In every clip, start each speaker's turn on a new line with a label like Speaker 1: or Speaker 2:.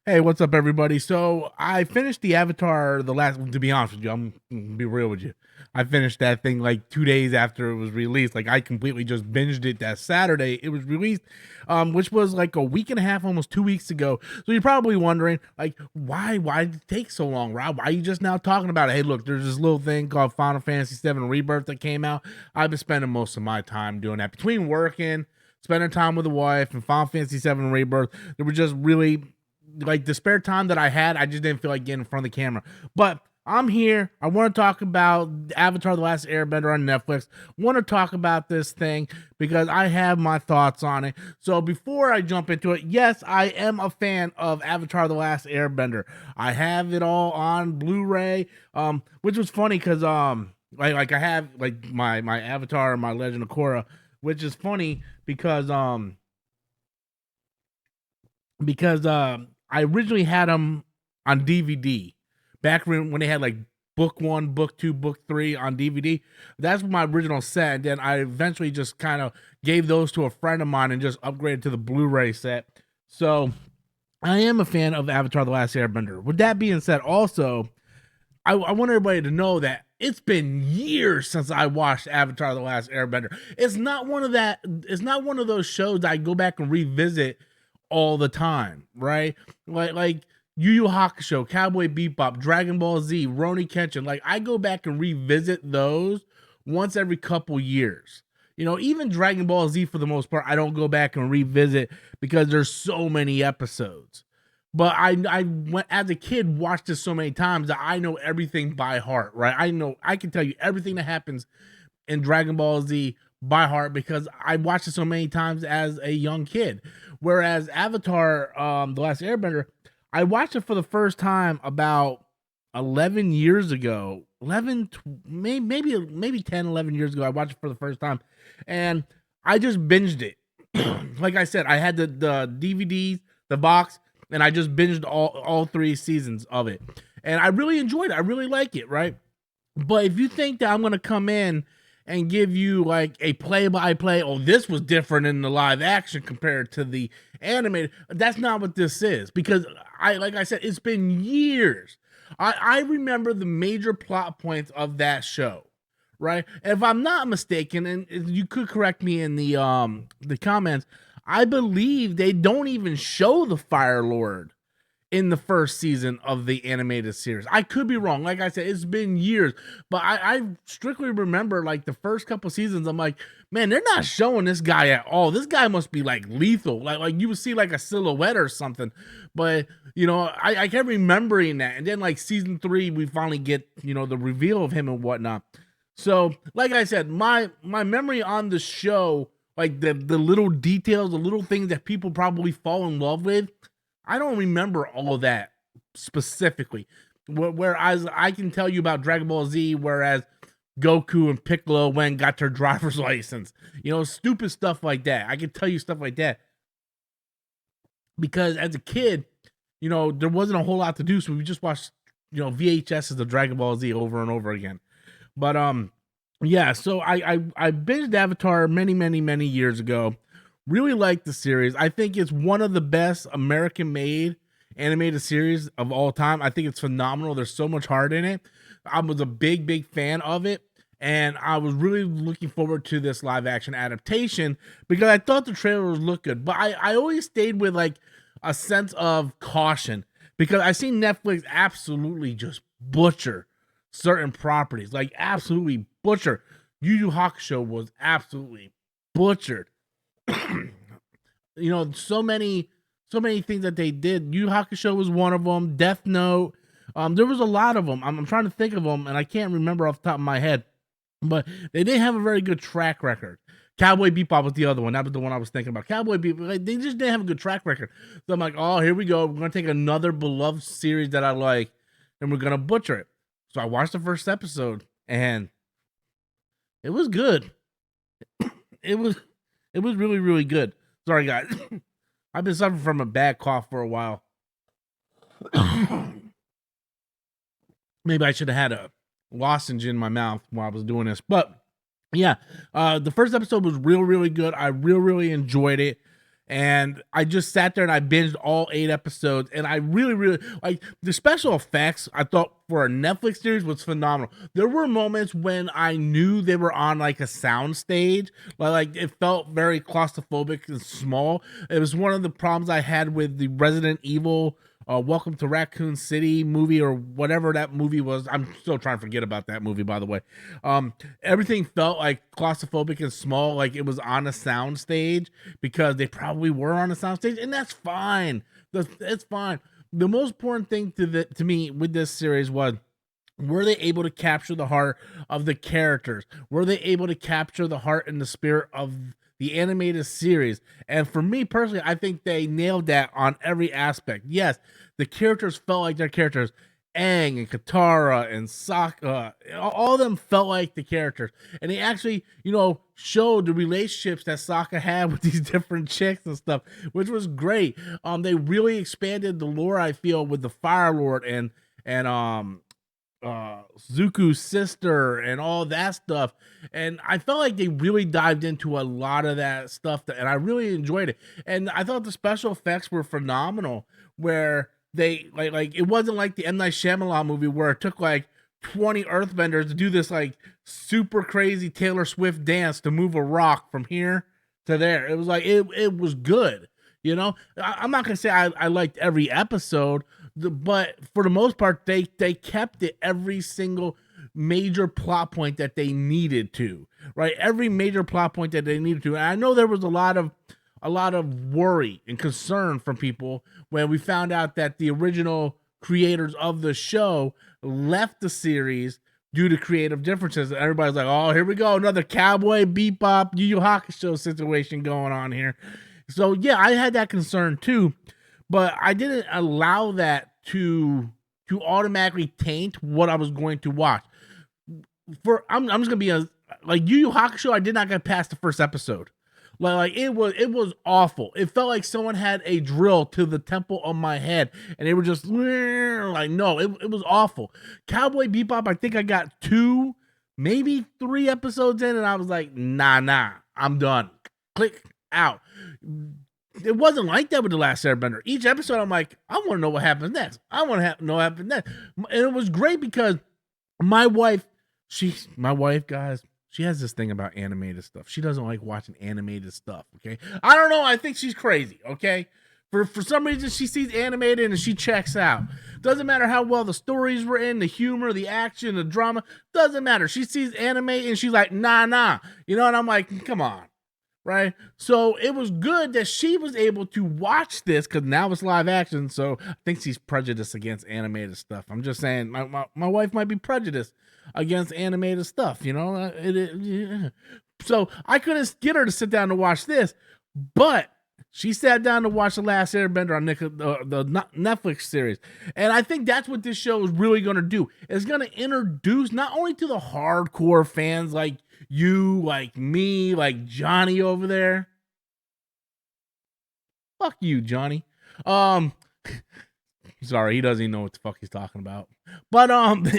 Speaker 1: Hey, what's up, everybody? So I finished the Avatar, the last. To be honest with you, I'm gonna be real with you. I finished that thing like 2 days after it was released. Like I completely just binged it that Saturday it was released, which was like a week and a half, almost 2 weeks ago. So you're probably wondering, like, why did it take so long, Rob? Why are you just now talking about it? Hey, look, there's this little thing called Final Fantasy VII Rebirth that came out. I've been spending most of my time doing that between working, spending time with the wife, and Final Fantasy VII Rebirth. There was just really like the spare time that I had, I just didn't feel like getting in front of the camera. But I'm here. I want to talk about Avatar: The Last Airbender on Netflix. Want to talk about this thing because I have my thoughts on it. So before I jump into it, yes, I am a fan of Avatar: The Last Airbender. I have it all on Blu-ray, which was funny because like I have like my Avatar and my Legend of Korra, which is funny because I originally had them on DVD back when they had like book one, book two, book three on DVD. That's my original set. And then I eventually just kind of gave those to a friend of mine and just upgraded to the Blu-ray set. So I am a fan of Avatar: The Last Airbender. With that being said, also I want everybody to know that it's been years since I watched Avatar: The Last Airbender. It's not one of that. It's not one of those shows that I go back and revisit all the time, right? Like Yu Yu Hakusho, Cowboy Bebop, Dragon Ball Z, Roni Kenshin. Like I go back and revisit those once every couple years. You know, even Dragon Ball Z for the most part, I don't go back and revisit because there's so many episodes. But I went as a kid, watched this so many times that I know everything by heart, right? I can tell you everything that happens in Dragon Ball Z by heart because I watched it so many times as a young kid. Whereas Avatar, The Last Airbender, I watched it for the first time about 11 years ago. 11, maybe 10, 11 years ago. I watched it for the first time. And I just binged it. Like I said, I had the DVDs, the box, and I just binged all three seasons of it. And I really enjoyed it. I really like it, right? But if you think that I'm going to come in and give you like a play by play, oh, this was different in the live action compared to the animated, that's not what this is. Because like I said, it's been years. I remember the major plot points of that show, right? And if I'm not mistaken, and you could correct me in the comments, I believe they don't even show the Fire Lord in the first season of the animated series. I could be wrong. Like I said, it's been years, but I strictly remember like the first couple seasons. I'm like, man, they're not showing this guy at all. This guy must be like lethal. Like you would see like a silhouette or something. But you know, I kept remembering that. And then like season 3, we finally get, you know, the reveal of him and whatnot. So, like I said, my memory on the show, like the little details, the little things that people probably fall in love with, I don't remember all of that specifically. Whereas I can tell you about Dragon Ball Z, whereas Goku and Piccolo went and got their driver's license. You know, stupid stuff like that. I can tell you stuff like that because as a kid, you know, there wasn't a whole lot to do, so we just watched, you know, VHSs of Dragon Ball Z over and over again. But yeah, so I binged Avatar many years ago. Really like the series. I think it's one of the best American made animated series of all time. I think it's phenomenal. There's so much heart in it. I was a big fan of it. And I was really looking forward to this live action adaptation because I thought the trailers looked good. But I always stayed with like a sense of caution because I seen Netflix absolutely just butcher certain properties. Like absolutely butcher. Yu Yu Hakusho was absolutely butchered. You know, so many things that they did. Yu Yu Hakusho was one of them. Death Note. There was a lot of them. I'm trying to think of them, and I can't remember off the top of my head. But they didn't have a very good track record. Cowboy Bebop was the other one. That was the one I was thinking about. Cowboy Bebop, like, they just didn't have a good track record. So I'm like, oh, here we go. We're gonna take another beloved series that I like, and we're gonna butcher it. So I watched the first episode, and it was good. It was really good. Sorry, guys. I've been suffering from a bad cough for a while. Maybe I should have had a lozenge in my mouth while I was doing this. But yeah, the first episode was really good. I really enjoyed it. And I just sat there and I binged all 8 episodes, and I really, really like the special effects. I thought for a Netflix series was phenomenal. There were moments when I knew they were on like a sound stage, like it felt very claustrophobic and small. It was one of the problems I had with the Resident Evil Welcome to Raccoon City movie, or whatever that movie was. I'm still trying to forget about that movie, by the way. Everything felt like claustrophobic and small, like it was on a sound stage, because they probably were on a sound stage, and that's fine. It's fine. The most important thing to me with this series was, were they able to capture the heart of the characters? Were they able to capture the heart and the spirit of the animated series? And for me personally, I think they nailed that on every aspect. Yes, the characters felt like their characters. Aang and Katara and Sokka, all of them felt like the characters. And they actually, showed the relationships that Sokka had with these different chicks and stuff, which was great. They really expanded the lore, I feel, with the Fire Lord and Zuko's sister and all that stuff. And I felt like they really dived into a lot of that stuff, and I really enjoyed it. And I thought the special effects were phenomenal, where they like it wasn't like the M. Night Shyamalan movie where it took like 20 earthbenders to do this like super crazy Taylor Swift dance to move a rock from here to there. It was like it was good. I'm not gonna say I liked every episode, but for the most part, they kept it every single major plot point that they needed to, right? Every major plot point that they needed to. And I know there was a lot of worry and concern from people when we found out that the original creators of the show left the series due to creative differences. Everybody's like, oh, here we go, another Cowboy Bebop, Yu Yu Hakusho situation going on here. So yeah, I had that concern too, but I didn't allow that to automatically taint what I was going to watch. I'm just gonna be like Yu Yu Hakusho. I did not get past the first episode. Like it was awful. It felt like someone had a drill to the temple of my head, and they were just like, no, it was awful. Cowboy Bebop, I think I got 2, maybe 3 episodes in, and I was like, nah, I'm done. Click out. It wasn't like that with The Last Airbender. Each episode, I'm like, I want to know what happens next. I want to know what happens next. And it was great because my wife, guys, she has this thing about animated stuff. She doesn't like watching animated stuff, okay? I don't know. I think she's crazy, okay? For some reason, she sees animated and she checks out. Doesn't matter how well the stories were in, the humor, the action, the drama. Doesn't matter. She sees anime and she's like, nah. And I'm like, come on. Right? So it was good that she was able to watch this, because now it's live action. So I think she's prejudiced against animated stuff. I'm just saying, my wife might be prejudiced against animated stuff, So I couldn't get her to sit down to watch this, but she sat down to watch The Last Airbender on the Netflix series. And I think that's what this show is really going to do. It's going to introduce not only to the hardcore fans like you, like me, like Johnny over there. Fuck you, Johnny. Sorry, he doesn't even know what the fuck he's talking about. But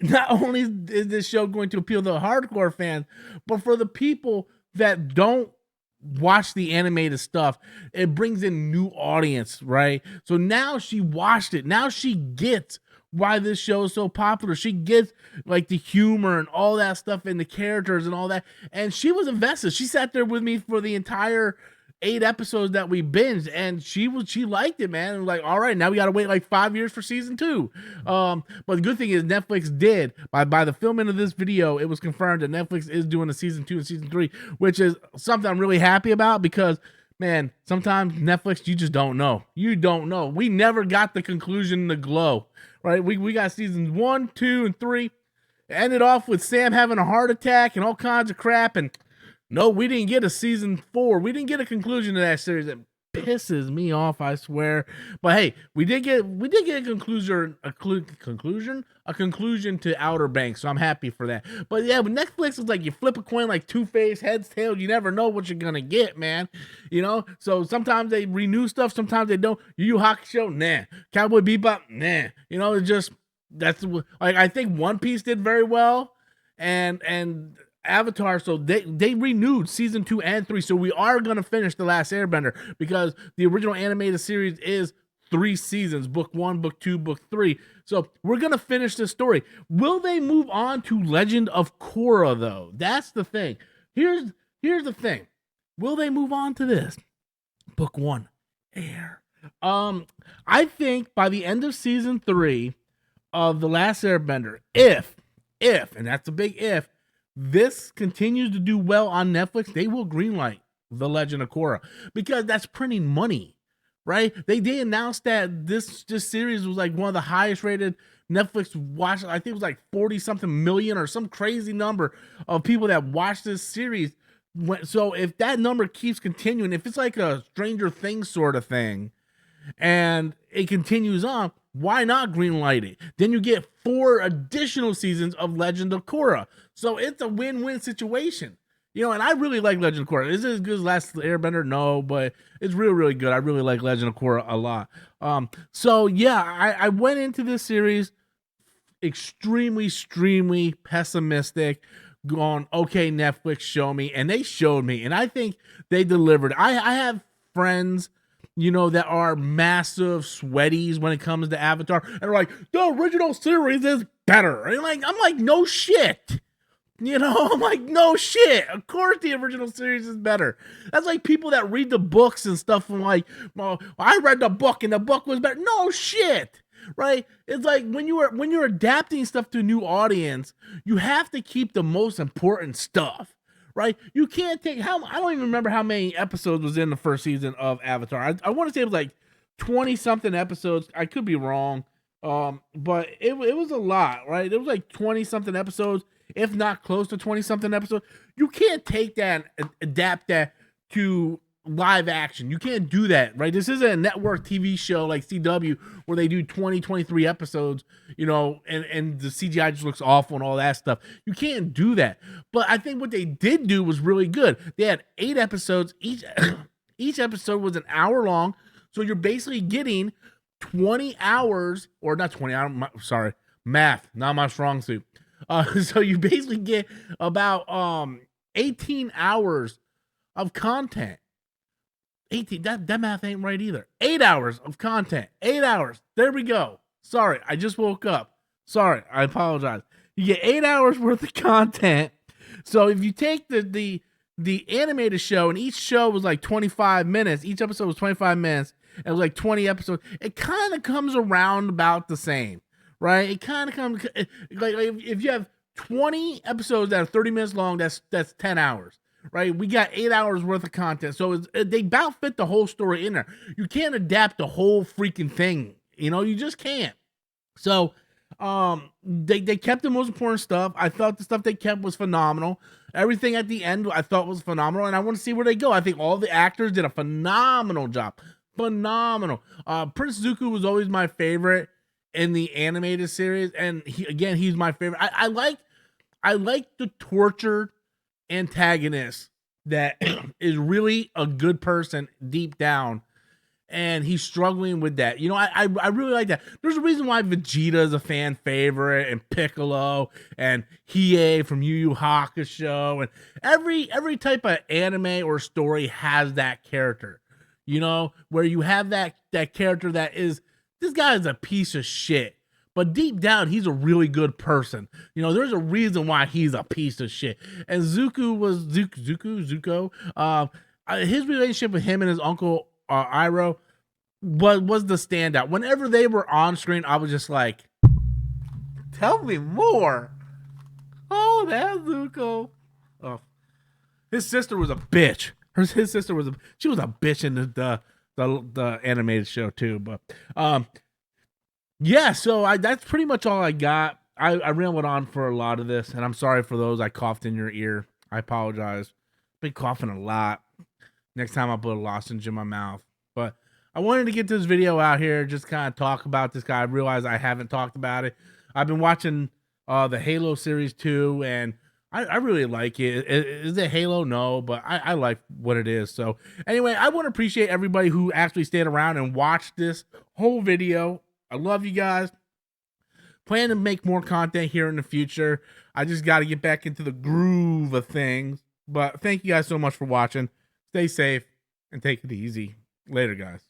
Speaker 1: not only is this show going to appeal to the hardcore fans, but for the people that don't watch the animated stuff, it brings in new audience, right? So now she watched it. Now she gets why this show is so popular. She gets like the humor and all that stuff and the characters and all that. And she was invested. She sat there with me for the entire 8 episodes that we binged, and she liked it, man. And like, all right, now we gotta wait like 5 years for season 2. But the good thing is Netflix did by the filming of this video, it was confirmed that Netflix is doing a season 2 and season 3, which is something I'm really happy about, because man, sometimes Netflix, you just don't know. You don't know. We never got the conclusion in the Glow, right? We got seasons 1, 2, and 3. It ended off with Sam having a heart attack and all kinds of crap, and no, we didn't get a season 4. We didn't get a conclusion to that series. It pisses me off, I swear. But hey, we did get a conclusion to Outer Banks, so I'm happy for that. But yeah, but Netflix is like you flip a coin like Two-Face, heads, tails. You never know what you're gonna get, man. So sometimes they renew stuff, sometimes they don't. Yu Yu Hakusho, nah. Cowboy Bebop, nah. It's just that's like I think One Piece did very well, and Avatar, so they renewed season 2 and 3, so we are gonna finish The Last Airbender, because the original animated series is 3 seasons, book 1, book 2, book 3. So we're gonna finish this story. Will they move on to Legend of Korra though? That's the thing. Here's the thing. Will they move on to this? Book 1, air. I think by the end of season 3 of The Last Airbender, if, and that's a big if, this continues to do well on Netflix, they will greenlight The Legend of Korra, because that's printing money, right? They announced that this series was like one of the highest rated Netflix watch. I think it was like 40 something million or some crazy number of people that watched this series. So if that number keeps continuing, if it's like a Stranger Things sort of thing, and it continues on, why not greenlight it? Then you get 4 additional seasons of Legend of Korra. So it's a win-win situation. You know, and I really like Legend of Korra. Is it as good as Last Airbender? No, but it's really, really good. I really like Legend of Korra a lot. So yeah, I went into this series extremely pessimistic, going, okay, Netflix, show me. And they showed me, and I think they delivered. I have friends, you know, that are massive sweaties when it comes to Avatar, and are like, the original series is better. And I'm like, no shit. You know, I'm like, no shit. Of course the original series is better. That's like people that read the books and stuff and like, well, I read the book and the book was better. No shit. Right? It's like when you're adapting stuff to a new audience, you have to keep the most important stuff. Right? You can't take I don't even remember how many episodes was in the first season of Avatar. I want to say it was like 20 something episodes. I could be wrong. But it was a lot, right? It was like 20 something episodes, if not close to 20 something episodes. You can't take that and adapt that to live action. You can't do that, right? This isn't a network TV show like CW where they do 20, 23 episodes, you know, and the CGI just looks awful and all that stuff. You can't do that. But I think what they did do was really good. They had 8 episodes. Each episode was an hour long. So you're basically getting 20 hours, or not 20 hours, sorry, math, not my strong suit. So you basically get about 18 hours of content. 18, that math ain't right either. 8 hours of content. 8 hours. There we go. Sorry, I just woke up. Sorry, I apologize. You get 8 hours worth of content. So if you take the animated show, and each show was like 25 minutes, each episode was 25 minutes, and it was like 20 episodes, it kind of comes around about the same, right? It kind of comes, like if you have 20 episodes that are 30 minutes long, that's 10 hours. Right, we got 8 hours worth of content, so they about fit the whole story in there. You can't adapt the whole freaking thing, you know. You just can't. So, they kept the most important stuff. I thought the stuff they kept was phenomenal. Everything at the end I thought was phenomenal, and I want to see where they go. I think all the actors did a phenomenal job. Phenomenal. Prince Zuko was always my favorite in the animated series, and he's my favorite. I like the tortured antagonist that is really a good person deep down, and he's struggling with that. You know, I really like that. There's a reason why Vegeta is a fan favorite, and Piccolo, and Hiei from Yu Yu Hakusho, and every type of anime or story has that character. You know, where you have that character that is, this guy is a piece of shit, but deep down, he's a really good person. You know, there's a reason why he's a piece of shit. And Zuko, his relationship with him and his uncle Iroh was the standout. Whenever they were on screen, I was just like, tell me more. Oh, that's Zuko. Oh, his sister was a bitch. His sister was a bitch in the animated show too. But yeah, so that's pretty much all I got. I rambled on for a lot of this, and I'm sorry for those I coughed in your ear. I apologize. Been coughing a lot. Next time I'll put a lozenge in my mouth. But I wanted to get this video out here, just kind of talk about this guy. I realized I haven't talked about it. I've been watching the Halo series too, and I really like it. Is it Halo? No, but I like what it is. So anyway, I want to appreciate everybody who actually stayed around and watched this whole video. I love you guys. Plan to make more content here in the future. I just got to get back into the groove of things. But thank you guys so much for watching. Stay safe and take it easy. Later, guys.